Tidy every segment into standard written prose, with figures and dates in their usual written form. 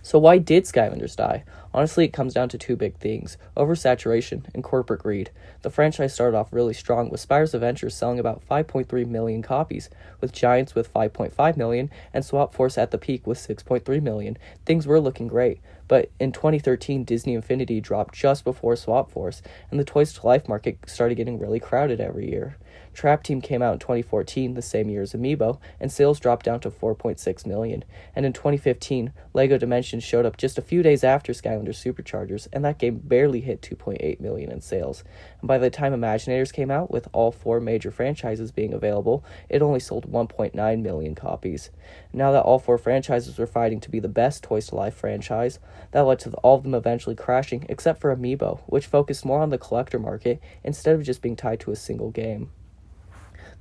So why did Skylanders die? Honestly, it comes down to two big things: oversaturation and corporate greed. The franchise started off really strong, with Spyro's Adventure selling about 5.3 million copies, with Giants with 5.5 million, and Swap Force at the peak with 6.3 million. Things were looking great, but in 2013, Disney Infinity dropped just before Swap Force, and the Toys to Life market started getting really crowded every year. Trap Team came out in 2014, the same year as Amiibo, and sales dropped down to 4.6 million. And in 2015, LEGO Dimensions showed up just a few days after Skylanders Superchargers, and that game barely hit 2.8 million in sales. And by the time Imaginators came out, with all four major franchises being available, it only sold 1.9 million copies. Now that all four franchises were fighting to be the best Toys to Life franchise, that led to all of them eventually crashing, except for Amiibo, which focused more on the collector market instead of just being tied to a single game.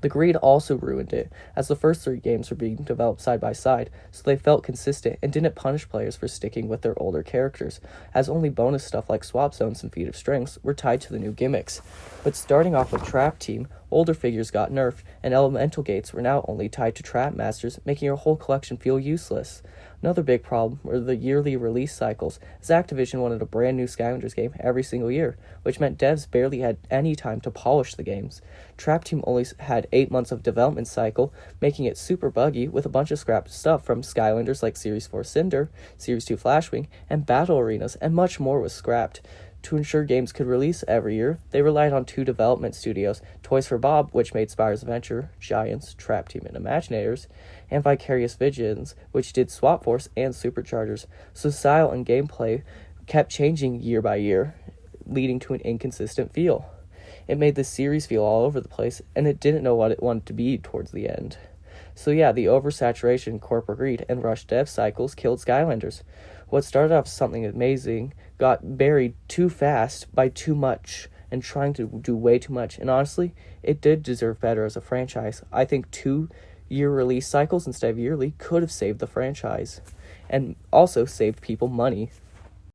The greed also ruined it, as the first three games were being developed side by side, so they felt consistent and didn't punish players for sticking with their older characters, as only bonus stuff like Swap Zones and Feat of Strengths were tied to the new gimmicks. But starting off with Trap Team, older figures got nerfed, and elemental gates were now only tied to Trap Masters, making your whole collection feel useless. Another big problem were the yearly release cycles, as Activision wanted a brand new Skylanders game every single year, which meant devs barely had any time to polish the games. Trap Team only had 8 months of development cycle, making it super buggy with a bunch of scrapped stuff from Skylanders like Series 4 Cinder, Series 2 Flashwing, and Battle Arenas, and much more was scrapped. To ensure games could release every year, they relied on two development studios, Toys for Bob, which made Spyro's Adventure, Giants, Trap Team, and Imaginators, and Vicarious Visions, which did Swap Force and Superchargers, so style and gameplay kept changing year by year, leading to an inconsistent feel. It made the series feel all over the place, and it didn't know what it wanted to be towards the end. So yeah, the oversaturation, corporate greed, and rushed dev cycles killed Skylanders. What started off as something amazing got buried too fast by too much and trying to do way too much. And honestly, it did deserve better as a franchise. I think 2-year release cycles instead of yearly could have saved the franchise and also saved people money.